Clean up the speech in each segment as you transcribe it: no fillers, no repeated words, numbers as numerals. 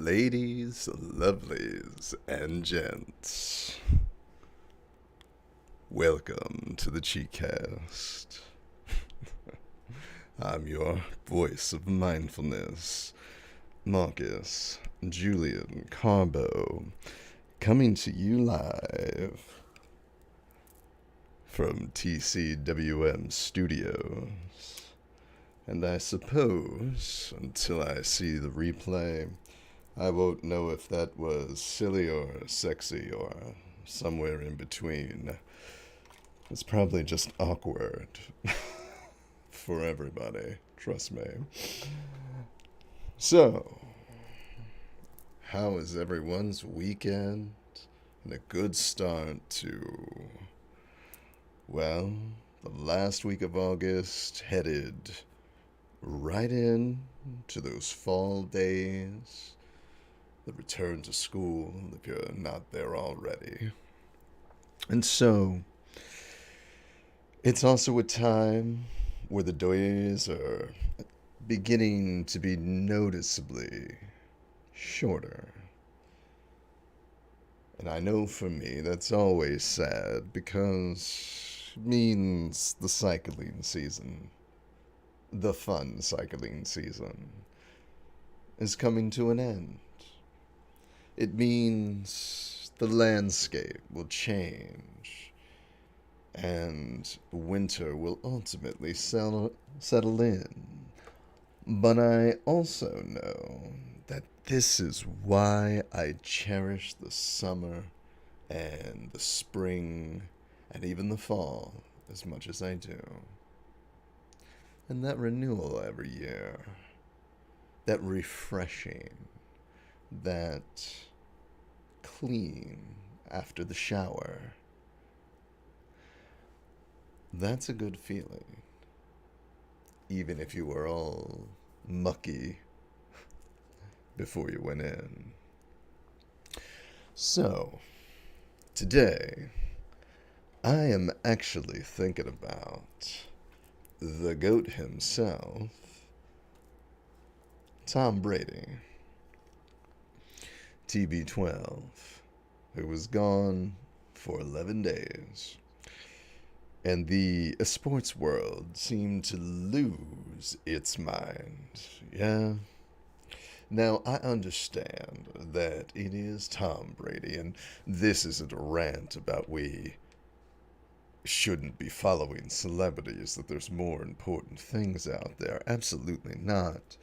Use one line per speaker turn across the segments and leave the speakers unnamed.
Ladies, lovelies, and gents, welcome to the ChiCast. I'm your voice of mindfulness, Marcus Julian Carbo, coming to you live from TCWM Studios. And I suppose, until I see the replay, I won't know if that was silly or sexy or somewhere in between. It's probably just awkward for everybody, trust me. So, how is everyone's weekend? And a good start to, well, the last week of August, headed right in to those fall days, the return to school if you're not there already. And so, it's also a time where the days are beginning to be noticeably shorter. And I know for me that's always sad because it means the cycling season, the fun cycling season, is coming to an end. It means the landscape will change and winter will ultimately settle in. But I also know that this is why I cherish the summer and the spring and even the fall as much as I do. And that renewal every year, that refreshing, that clean after the shower, that's a good feeling. Even if you were all mucky before you went in. So, today, I am actually thinking about the GOAT himself, Tom Brady, TB12, who was gone for 11 days. And the sports world seemed to lose its mind. Yeah. Now, I understand that it is Tom Brady, and this isn't a rant about we shouldn't be following celebrities, that there's more important things out there. Absolutely not.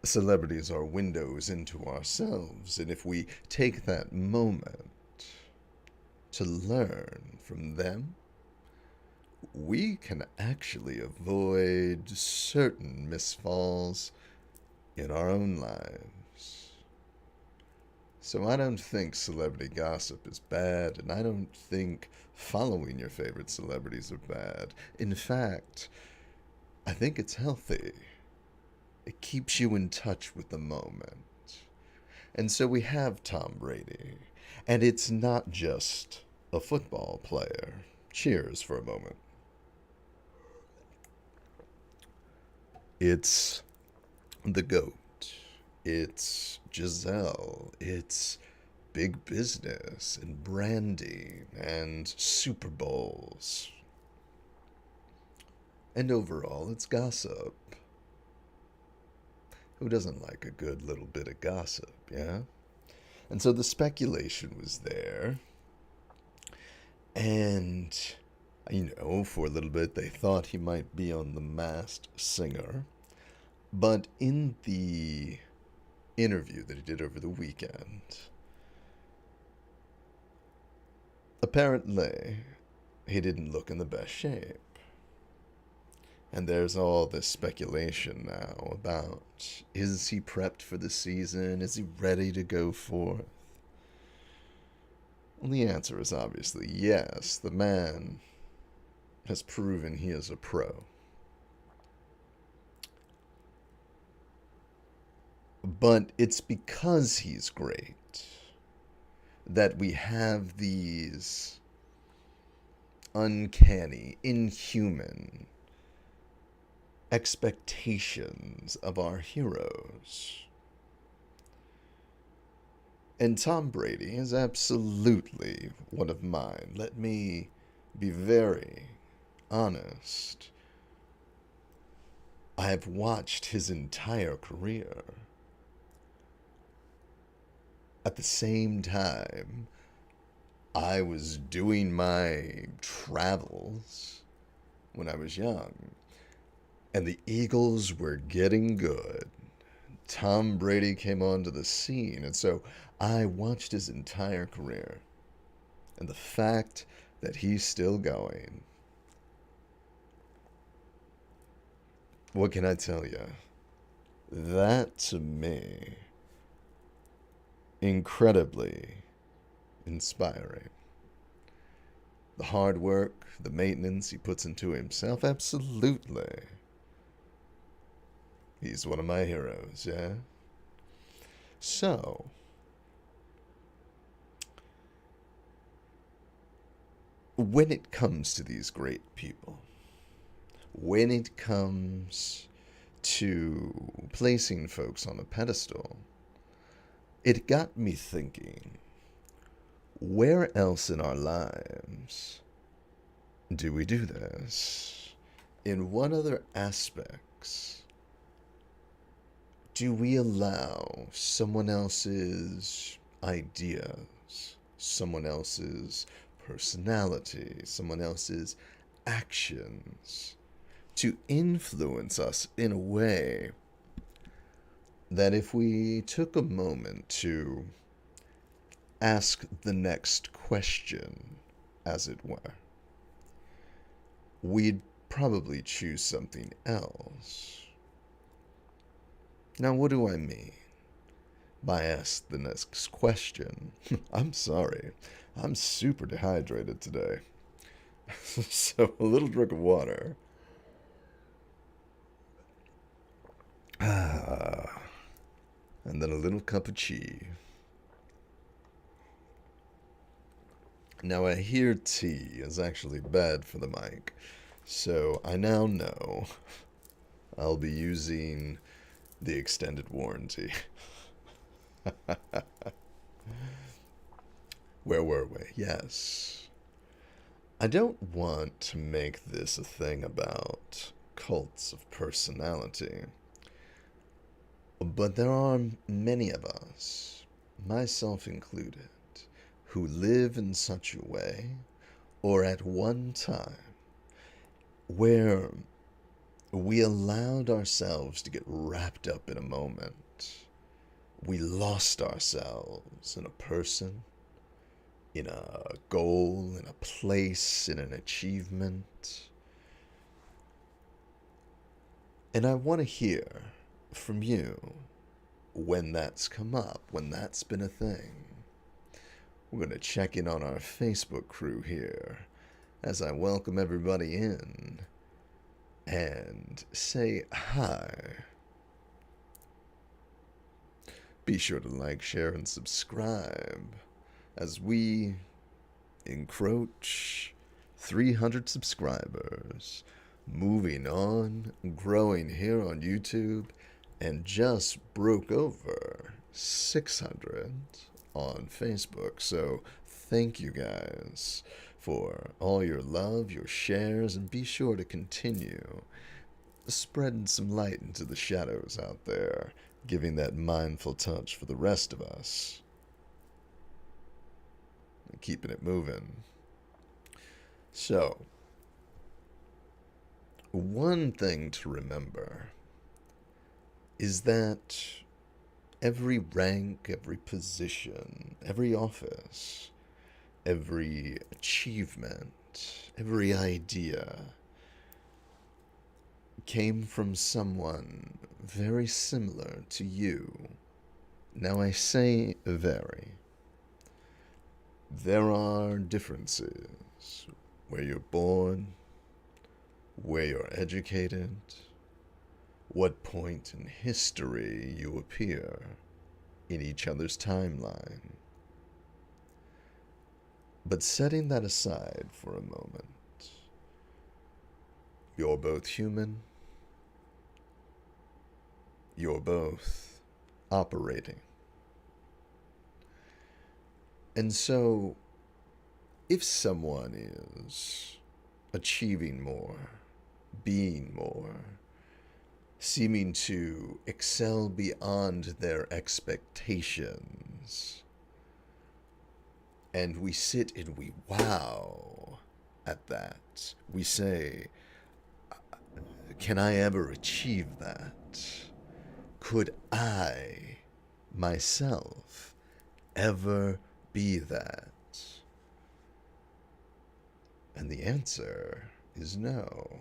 Celebrities are windows into ourselves, and if we take that moment to learn from them, we can actually avoid certain misfalls in our own lives. So I don't think celebrity gossip is bad, and I don't think following your favorite celebrities are bad. In fact, I think it's healthy. It keeps you in touch with the moment. And so we have Tom Brady, and it's not just a football player. Cheers for a moment. It's the GOAT. It's Jisele. It's big business and branding and Superbowls. And overall, it's gossip. Who doesn't like a good little bit of gossip, yeah? And so the speculation was there. And, for a little bit, they thought he might be on The Masked Singer. But in the interview that he did over the weekend, apparently he didn't look in the best shape. And there's all this speculation now about, is he prepped for the season? Is he ready to go forth? Well, the answer is obviously yes. The man has proven he is a pro. But it's because he's great that we have these uncanny, inhuman expectations of our heroes. And Tom Brady is absolutely one of mine. Let me be very honest. I have watched his entire career. At the same time, I was doing my travels when I was young, and the Eagles were getting good. Tom Brady came onto the scene, and so I watched his entire career. And the fact that he's still going, what can I tell you? That to me, incredibly inspiring. The hard work, the maintenance he puts into himself, absolutely. He's one of my heroes, yeah? So, when it comes to these great people, when it comes to placing folks on a pedestal, it got me thinking, where else in our lives do we do this? In what other aspects do we allow someone else's ideas, someone else's personality, someone else's actions to influence us in a way that if we took a moment to ask the next question, as it were, we'd probably choose something else. Now, what do I mean by ask the next question? I'm sorry, I'm super dehydrated today. So, a little drink of water. Ah, and then a little cup of tea. Now, I hear tea is actually bad for the mic, so I now know I'll be using the extended warranty. Where were we? Yes. I don't want to make this a thing about cults of personality, but there are many of us, myself included, who live in such a way, or at one time, where we allowed ourselves to get wrapped up in a moment. We lost ourselves in a person, in a goal, in a place, in an achievement. And I want to hear from you when that's come up, when that's been a thing. We're going to check in on our Facebook crew here as I welcome everybody in and say hi. Be sure to like, share, and subscribe as we encroach 300 subscribers. Moving on, growing here on YouTube, and just broke over 600 on Facebook. So thank you guys for all your love, your shares, and be sure to continue spreading some light into the shadows out there, giving that mindful touch for the rest of us, and keeping it moving. So, one thing to remember is that every rank, every position, every office, every achievement, every idea came from someone very similar to you. Now, I say very. There are differences where you're born, where you're educated, what point in history you appear in each other's timeline. But setting that aside for a moment, you're both human, you're both operating And so, if someone is achieving more, being more, seeming to excel beyond their expectations, and we sit and we wow at that, we say, can I ever achieve that? Could I, myself, ever be that? And the answer is no.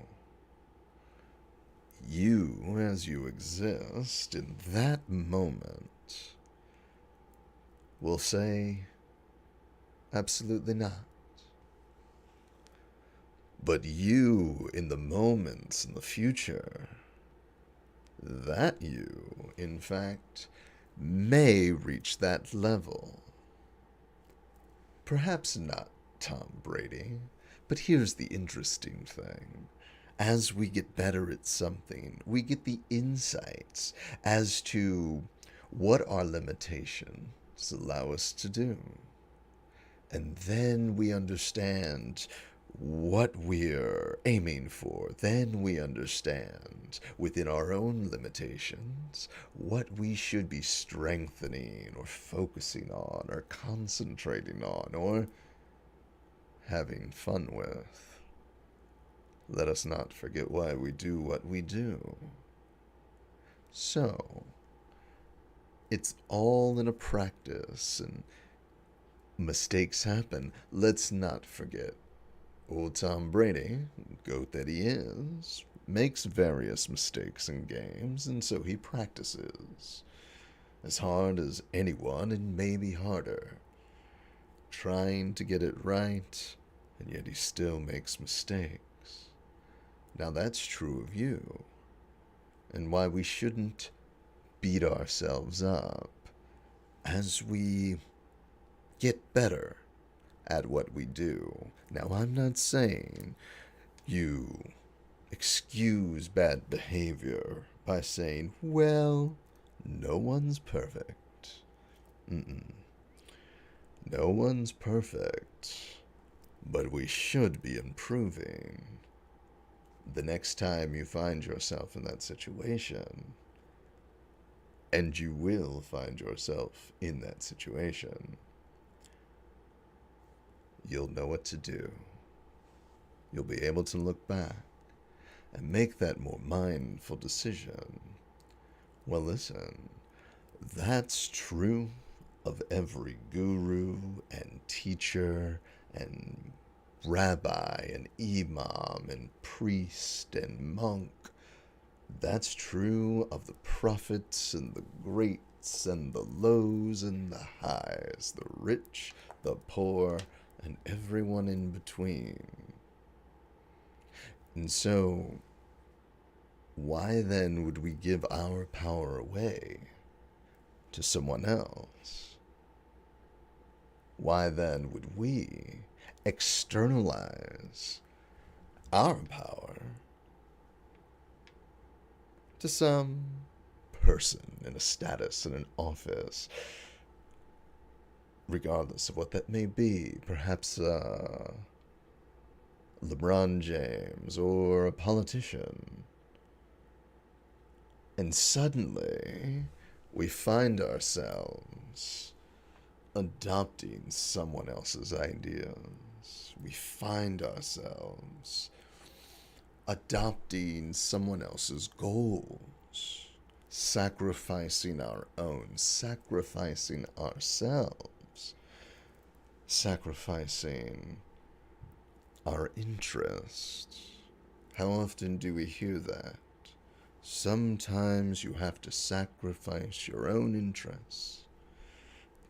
You, as you exist in that moment, will say, absolutely not. But you, in the moments in the future, that you, in fact, may reach that level. Perhaps not Tom Brady, but here's the interesting thing. As we get better at something, we get the insights as to what our limitations allow us to do. And then we understand what we're aiming for. Then we understand, within our own limitations, what we should be strengthening or focusing on or concentrating on or having fun with. Let us not forget why we do what we do. So, it's all in a practice, and mistakes happen. Let's not forget old Tom Brady, goat that he is, makes various mistakes in games, and so he practices as hard as anyone, and maybe harder, trying to get it right, and yet he still makes mistakes. Now that's true of you, and why we shouldn't beat ourselves up as we get better at what we do. Now, I'm not saying you excuse bad behavior by saying, well, no one's perfect. Mm-mm. No one's perfect, but we should be improving. The next time you find yourself in that situation, and you will find yourself in that situation, you'll know what to do. You'll be able to look back and make that more mindful decision. Well, listen, that's true of every guru and teacher and rabbi and imam and priest and monk. That's true of the prophets and the greats and the lows and the highs, the rich, the poor, and everyone in between. And so, why then would we give our power away to someone else? Why then would we externalize our power to some person in a status in an office, regardless of what that may be? Perhaps LeBron James or a politician. And suddenly, we find ourselves adopting someone else's ideas. We find ourselves adopting someone else's goals, sacrificing our own, sacrificing ourselves, sacrificing our interests. How often do we hear that? Sometimes you have to sacrifice your own interests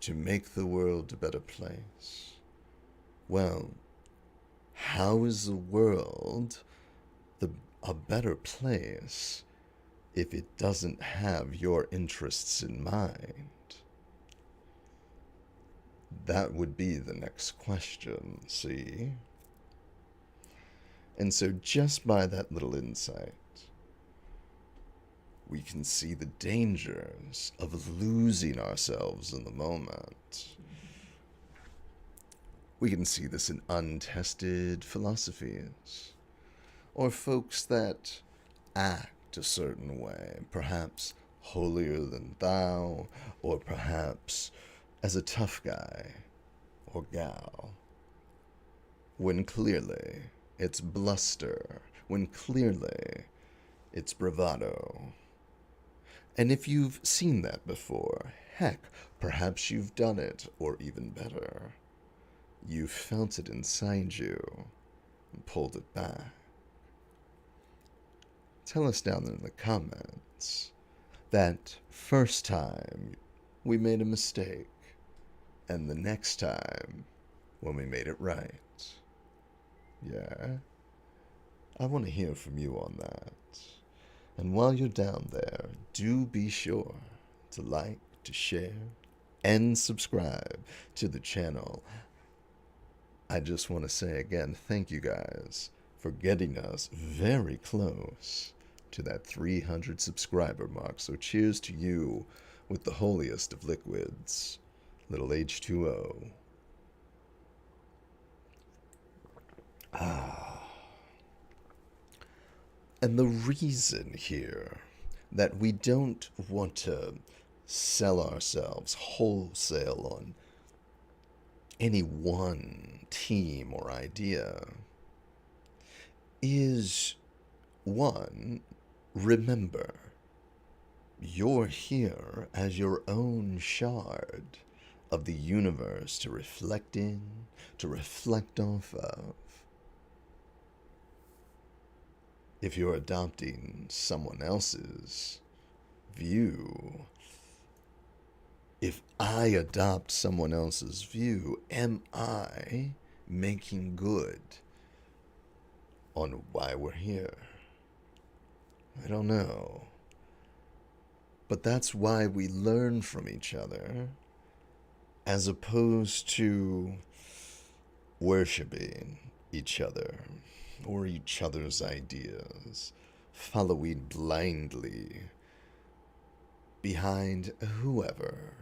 to make the world a better place. Well, how is the world a better place if it doesn't have your interests in mind? That would be the next question, see? And so just by that little insight, we can see the dangers of losing ourselves in the moment. We can see this in untested philosophies, or folks that act a certain way, perhaps holier than thou, or perhaps as a tough guy or gal, when clearly it's bluster, when clearly it's bravado. And if you've seen that before, heck, perhaps you've done it, or even better, you felt it inside you and pulled it back. Tell us down in the comments that first time we made a mistake, and the next time when we made it right. Yeah? I want to hear from you on that. And while you're down there, do be sure to like, to share, and subscribe to the channel. I just want to say again, thank you guys for getting us very close to that 300 subscriber mark. So cheers to you with the holiest of liquids, little H2O. And the reason here that we don't want to sell ourselves wholesale on any one team or idea is, one, remember, you're here as your own shard of the universe to reflect in, to reflect off of. If you're adopting someone else's view, if I adopt someone else's view, am I making good on why we're here? I don't know. But that's why we learn from each other, as opposed to worshiping each other or each other's ideas, following blindly behind whoever.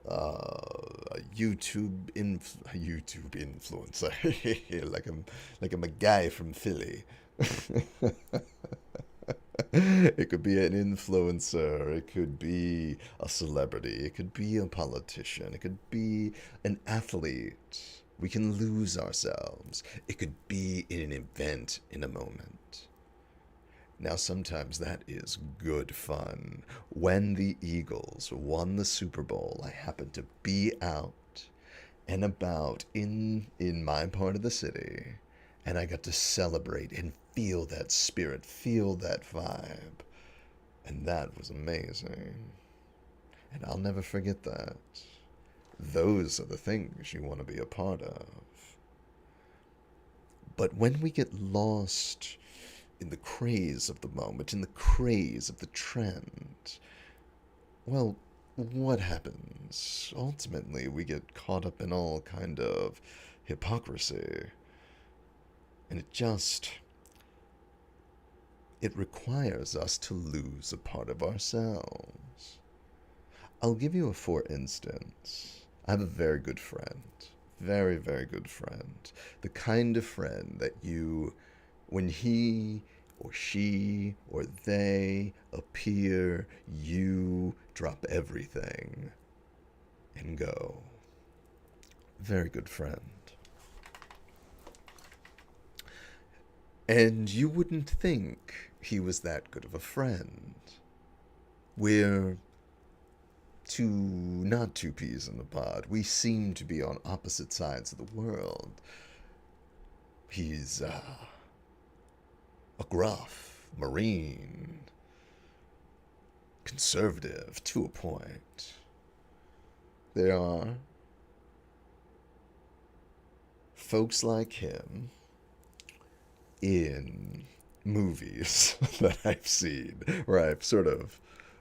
A YouTube influencer, like I'm a guy from Philly. It could be an influencer, it could be a celebrity, it could be a politician, it could be an athlete. We can lose ourselves. It could be in an event in a moment. Now, sometimes that is good fun. When the Eagles won the Super Bowl, I happened to be out and about in my part of the city, and I got to celebrate and feel that spirit, feel that vibe. And that was amazing. And I'll never forget that. Those are the things you want to be a part of. But when we get lost in the craze of the moment, in the craze of the trend, well, what happens? Ultimately, we get caught up in all kind of hypocrisy. And it requires us to lose a part of ourselves. I'll give you a for instance. I have a very good friend. Very, very good friend. The kind of friend that when he or she or they appear, you drop everything and go. Very good friend. And you wouldn't think he was that good of a friend. We're not two peas in the pod. We seem to be on opposite sides of the world. He's a gruff, marine, conservative to a point. There are folks like him in movies that I've seen where I've sort of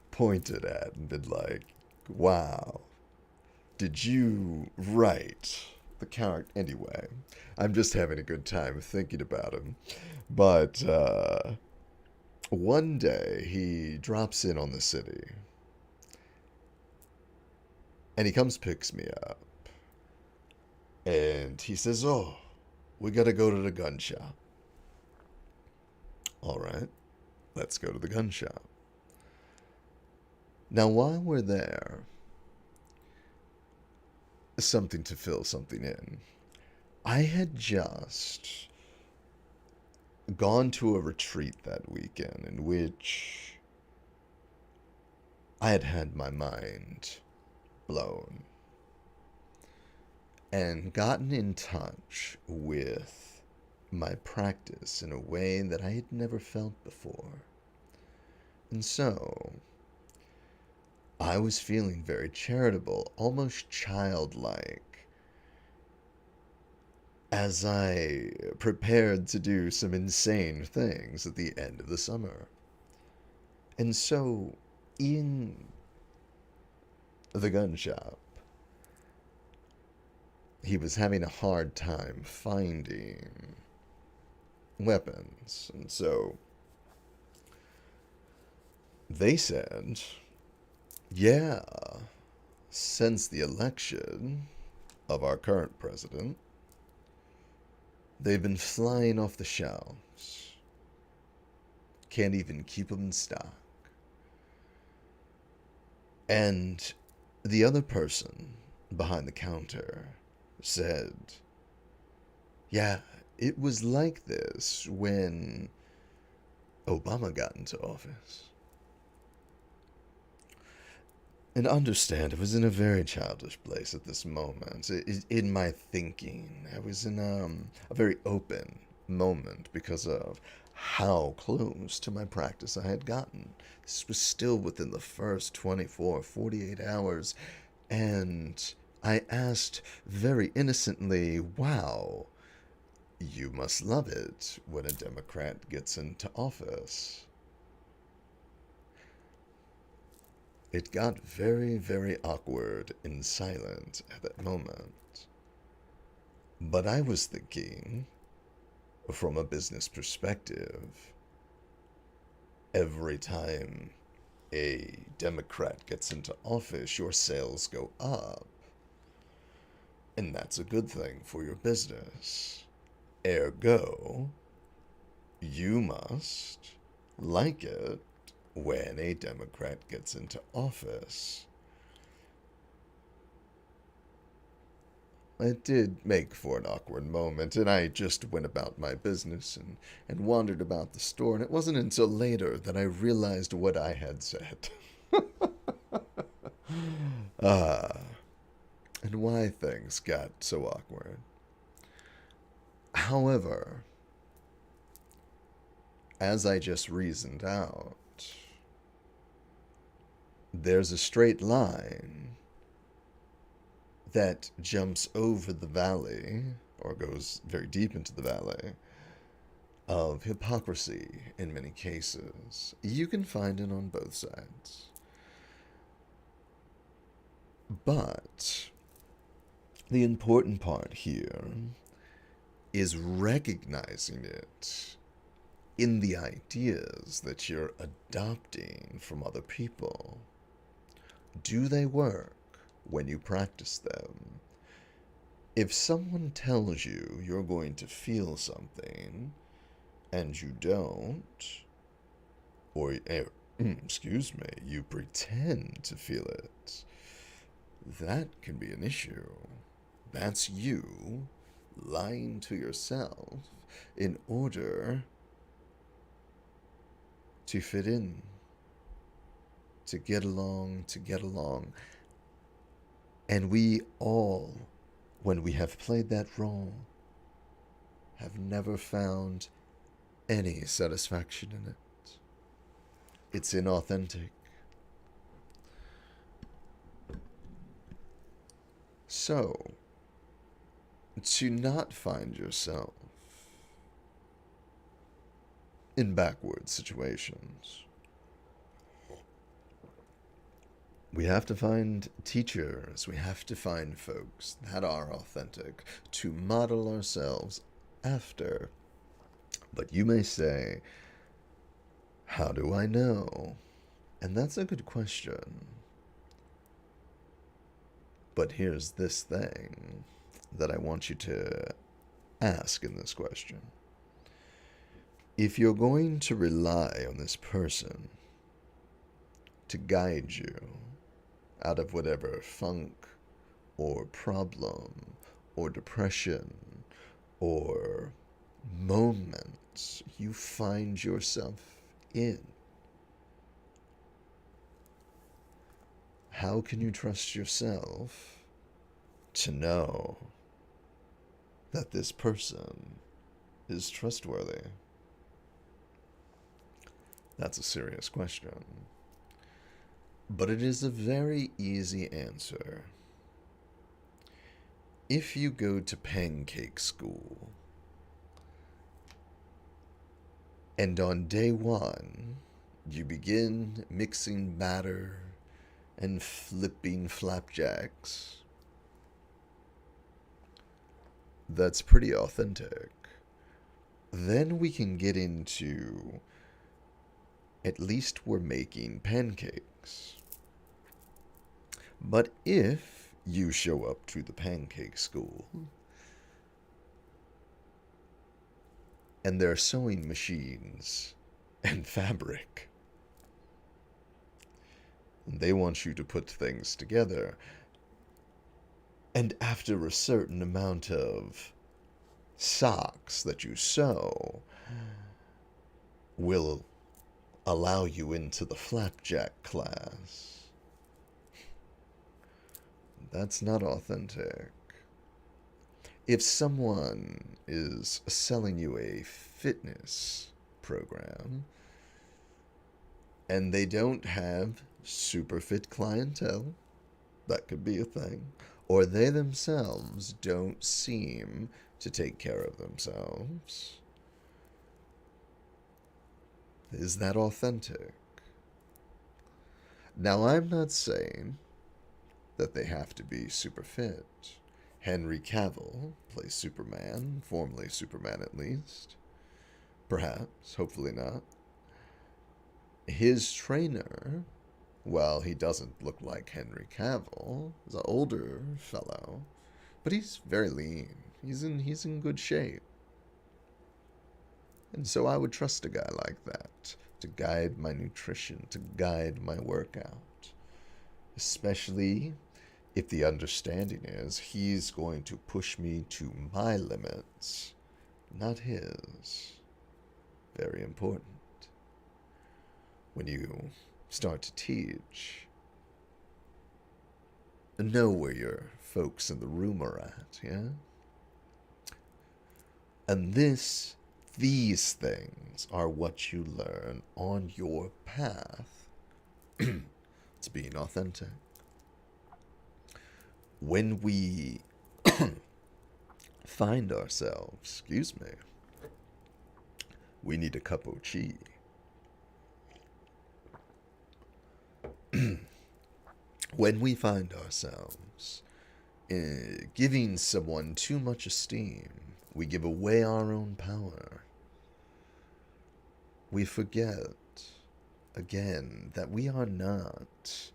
pointed at and been like, wow, did you write the character? Anyway, I'm just having a good time thinking about him. But one day he drops in on the city and he comes, picks me up, And he says, "Oh, we gotta go to the gun shop." All right, let's go to the gun shop. Now, while we're there, something to fill something in. I had just gone to a retreat that weekend in which I had had my mind blown and gotten in touch with my practice in a way that I had never felt before. And so, I was feeling very charitable, almost childlike, as I prepared to do some insane things at the end of the summer. And so, in the gun shop, he was having a hard time finding weapons. And so, they said, yeah, since the election of our current president, they've been flying off the shelves. Can't even keep them in stock. And the other person behind the counter said, yeah, it was like this when Obama got into office. And understand, I was in a very childish place at this moment. In my thinking, I was in a very open moment because of how close to my practice I had gotten. This was still within the first 24, 48 hours. And I asked very innocently, wow, you must love it when a Democrat gets into office. It got very, very awkward and silent at that moment. But I was thinking, from a business perspective, every time a Democrat gets into office, your sales go up. And that's a good thing for your business. Ergo, you must like it when a Democrat gets into office. It did make for an awkward moment, and I just went about my business and wandered about the store, and it wasn't until later that I realized what I had said. Ah, and why things got so awkward. However, as I just reasoned out, there's a straight line that jumps over the valley, or goes very deep into the valley, of hypocrisy in many cases. You can find it on both sides. But the important part here is recognizing it in the ideas that you're adopting from other people. Do they work when you practice them? If someone tells you you're going to feel something and you don't, or, excuse me, you pretend to feel it, that can be an issue. That's you lying to yourself in order to fit in, to get along, to get along. And we all, when we have played that role, have never found any satisfaction in it. It's inauthentic. So, to not find yourself in backward situations, we have to find teachers, we have to find folks that are authentic to model ourselves after. But you may say, how do I know? And that's a good question. But here's this thing. that I want you to ask in this question. If you're going to rely on this person to guide you out of whatever funk or problem or depression or moments you find yourself in, how can you trust yourself to know that this person is trustworthy? That's a serious question. But it is a very easy answer. If you go to pancake school, and on day one, you begin mixing batter and flipping flapjacks, that's pretty authentic. Then we can get into, at least we're making pancakes. But if you show up to the pancake school and there are sewing machines and fabric, and they want you to put things together, and after a certain amount of socks that you sew will allow you into the flapjack class, that's not authentic. If someone is selling you a fitness program and they don't have super fit clientele, that could be a thing, or they themselves don't seem to take care of themselves, is that authentic? Now, I'm not saying that they have to be super fit. Henry Cavill plays Superman, formerly Superman at least. Perhaps, hopefully not. His trainer, well, he doesn't look like Henry Cavill. He's an older fellow, but he's very lean. He's in good shape. And so I would trust a guy like that to guide my nutrition, to guide my workout. Especially if the understanding is he's going to push me to my limits, not his. Very important. When you start to teach, know where your folks in the room are at, yeah? And these things are what you learn on your path to being authentic. When we find ourselves, we need a cup of tea. When we find ourselves giving someone too much esteem, we give away our own power. We forget, again, that we are not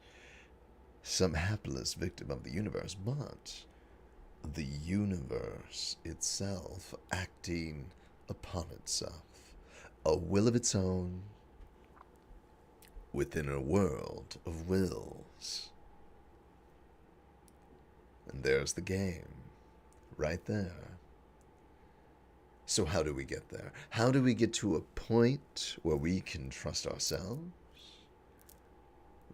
some hapless victim of the universe, but the universe itself acting upon itself, a will of its own within a world of wills. And there's the game, right there. So how do we get there? How do we get to a point where we can trust ourselves?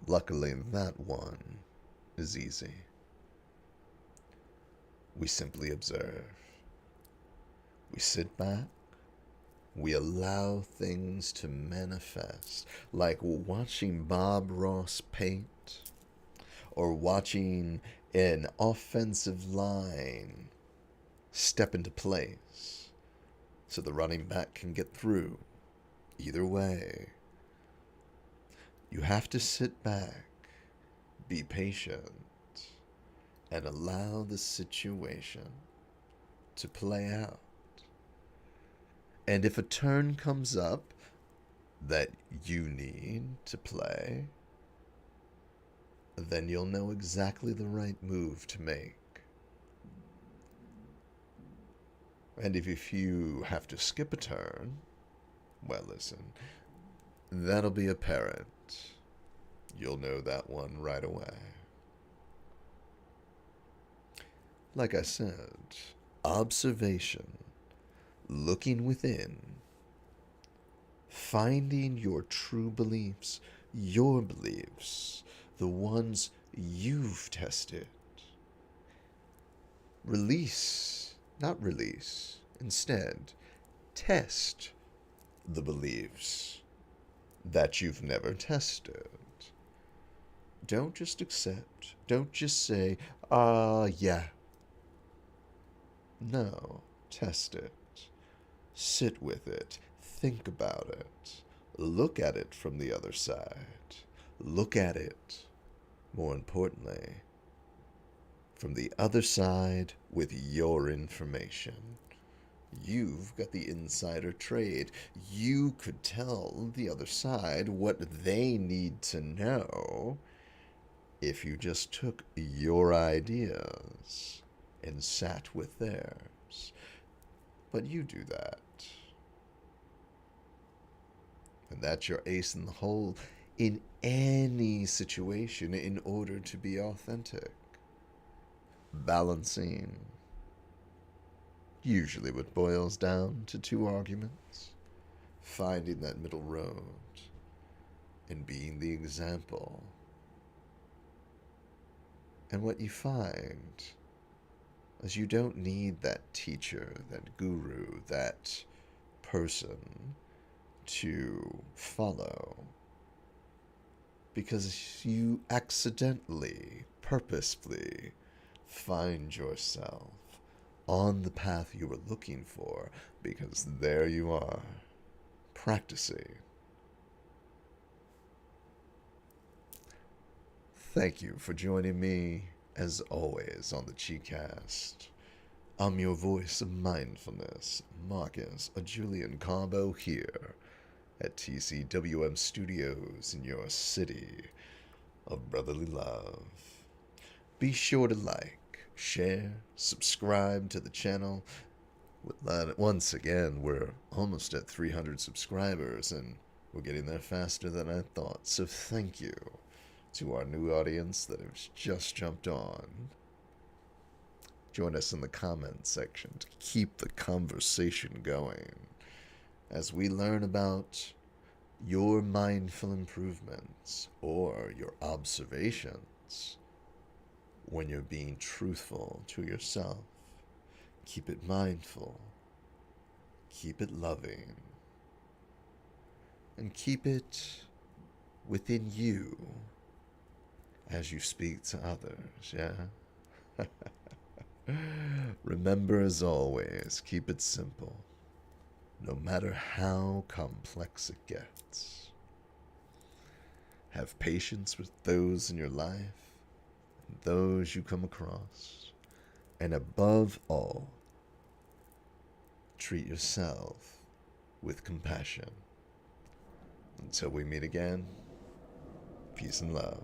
Luckily, that one is easy. We simply observe. We sit back. We allow things to manifest, like watching Bob Ross paint, or watching an offensive line step into place so the running back can get through. Either way, you have to sit back, be patient, and allow the situation to play out. And if a turn comes up that you need to play, then you'll know exactly the right move to make. And if you have to skip a turn, well, listen, that'll be apparent. You'll know that one right away. Like I said, observation, looking within, finding your true beliefs, your beliefs, the ones you've tested. Release, not release. Instead, test the beliefs that you've never tested. Don't just accept. Don't just say, yeah. No, test it. Sit with it. Think about it. Look at it from the other side. Look at it, more importantly, from the other side with your information. You've got the insider trade. You could tell the other side what they need to know if you just took your ideas and sat with theirs. But you do that. And that's your ace in the hole in any situation in order to be authentic. Balancing. Usually what boils down to two arguments. Finding that middle road and being the example. And what you find is you don't need that teacher, that guru, that person to follow, because you accidentally, purposefully find yourself on the path you were looking for, because there you are, practicing. Thank you for joining me, as always, on the ChiCast. I'm your voice of mindfulness, Marcus, a Julian Carbo, here at TCWM Studios in your city of brotherly love. Be sure to like, share, subscribe to the channel. Once again, we're almost at 300 subscribers, and we're getting there faster than I thought. So thank you to our new audience that has just jumped on. Join us in the comments section to keep the conversation going as we learn about your mindful improvements or your observations when you're being truthful to yourself. Keep it mindful, keep it loving, and keep it within you as you speak to others, yeah? Remember, as always, keep it simple, no matter how complex it gets. Have patience with those in your life and those you come across. And above all, treat yourself with compassion. Until we meet again, peace and love.